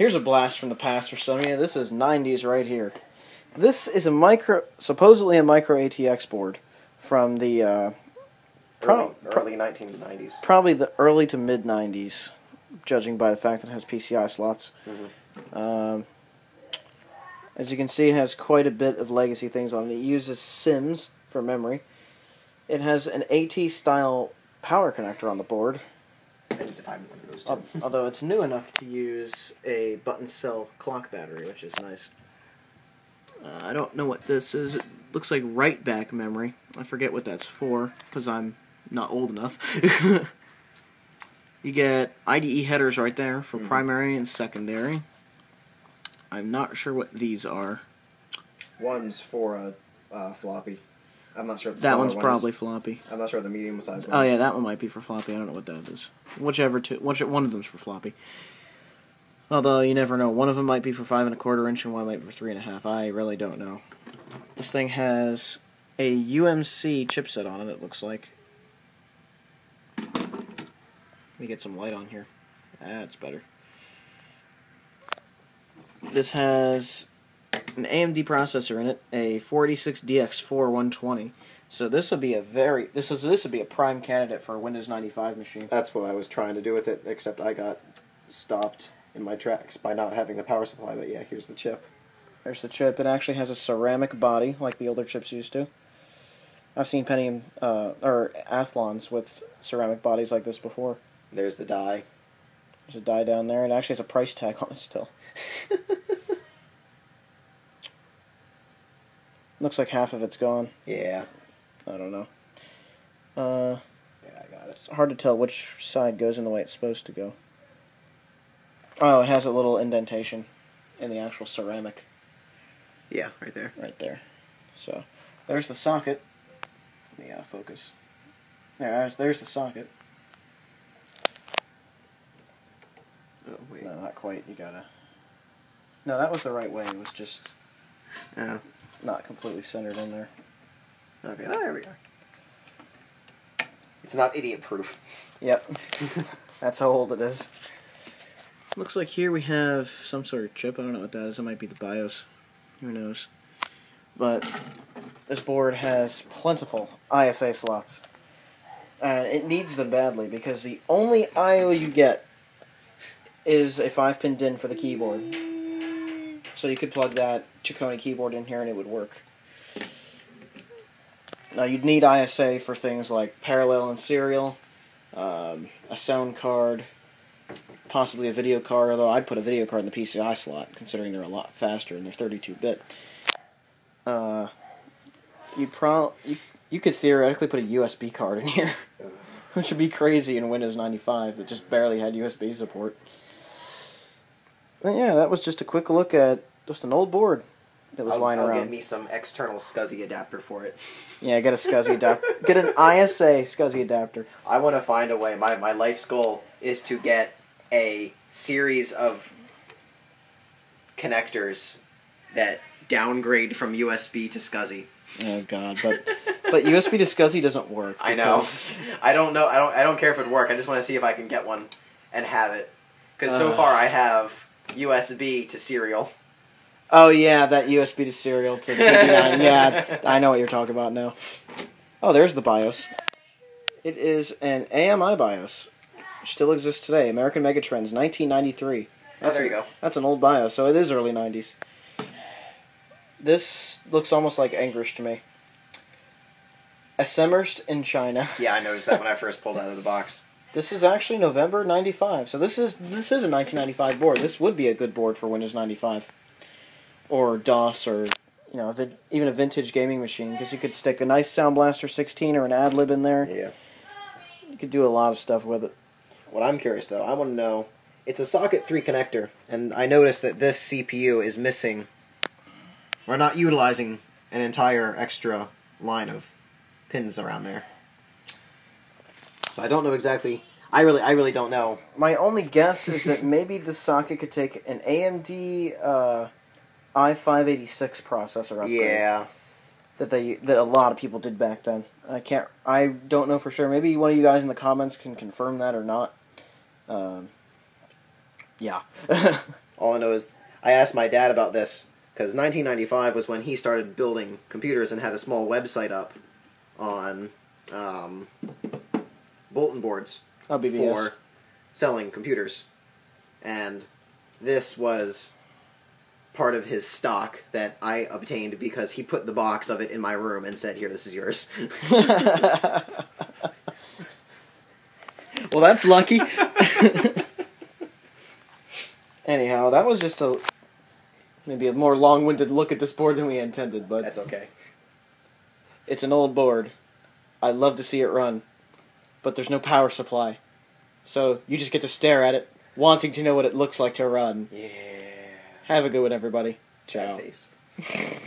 Here's a blast from the past for some of you. This is 90s right here. This is supposedly a micro ATX board from the early 1990s. Probably the early to mid 90s, judging by the fact that it has PCI slots. Mm-hmm. As you can see, it has quite a bit of legacy things on it. It uses Sims for memory. It has an AT-style power connector on the board. I need to find one of those too. Although it's new enough to use a button cell clock battery, which is nice. I don't know what this is. It looks like write-back memory. I forget what that's for, because I'm not old enough. You get IDE headers right there for primary and secondary. I'm not sure what these are. One's for a floppy. I'm not sure. That one's probably floppy. I'm not sure the medium size one. Oh yeah, that one might be for floppy. I don't know what that is. One of them's for floppy. Although you never know. One of them might be for 5 1/4 inch, and one might be for 3 1/2. I really don't know. This thing has a UMC chipset on it. It looks like. Let me get some light on here. That's better. This has an AMD processor in it, a 486DX4 120. So this would be this would be a prime candidate for a Windows 95 machine. That's what I was trying to do with it, except I got stopped in my tracks by not having the power supply. But yeah, here's the chip. There's the chip. It actually has a ceramic body like the older chips used to. I've seen Pentium or Athlons with ceramic bodies like this before. There's the die. There's a die down there. It actually has a price tag on it still. Looks like half of it's gone. Yeah. I don't know. Yeah, I got it. It's hard to tell which side goes in the way it's supposed to go. Oh, it has a little indentation in the actual ceramic. Yeah, right there. Right there. So, there's the socket. Let me focus. There's the socket. Oh, wait. No, not quite. You gotta... No, that was the right way. It was just not completely centered in there. Okay, there we are. It's not idiot-proof. Yep. That's how old it is. Looks like here we have some sort of chip. I don't know what that is. It might be the BIOS. Who knows? But this board has plentiful ISA slots. It needs them badly because the only I/O you get is a 5-pin DIN for the keyboard. So you could plug that Chicone keyboard in here and it would work. Now you'd need ISA for things like parallel and serial, a sound card, possibly a video card, although I'd put a video card in the PCI slot, considering they're a lot faster and they're 32-bit. You could theoretically put a USB card in here, which would be crazy in Windows 95 that just barely had USB support. But yeah, that was just a quick look at just an old board that was lying around. I'll get me some external SCSI adapter for it. Yeah, get a SCSI adapter. Get an ISA SCSI adapter. I want to find a way. My life's goal is to get a series of connectors that downgrade from USB to SCSI. Oh God, but USB to SCSI doesn't work. I know. I don't know. I don't care if it would work. I just want to see if I can get one and have it. Because so far I have USB to serial. Oh yeah, that USB to serial to DB9. Yeah, I know what you're talking about now. Oh, there's the BIOS. It is an AMI BIOS. Which still exists today. American Megatrends, 1993. Oh, there you go. That's an old BIOS, so it is early 90s. This looks almost like English to me. Assembled in China. Yeah, I noticed that when I first pulled out of the box. This is actually November 95, so this is a 1995 board. This would be a good board for Windows 95. Or DOS, or even a vintage gaming machine, because you could stick a nice Sound Blaster 16 or an AdLib in there. Yeah. You could do a lot of stuff with it. What I'm curious, though, I want to know, it's a socket 3 connector, and I noticed that this CPU is missing, or not utilizing, an entire extra line of pins around there. So I don't know exactly. I really don't know. My only guess is that maybe the socket could take an AMD i586 processor upgrade. Yeah. That a lot of people did back then. I don't know for sure. Maybe one of you guys in the comments can confirm that or not. Yeah. All I know is I asked my dad about this because 1995 was when he started building computers and had a small website up on bulletin boards BBS. for selling computers. And this was part of his stock that I obtained because he put the box of it in my room and said, "Here, this is yours." Well, that's lucky. Anyhow, that was just maybe a more long-winded look at this board than we intended, but That's okay. it's an old board. I'd love to see it run, but there's no power supply. So you just get to stare at it, wanting to know what it looks like to run. Yeah. Have a good one, everybody. Sad Ciao. face.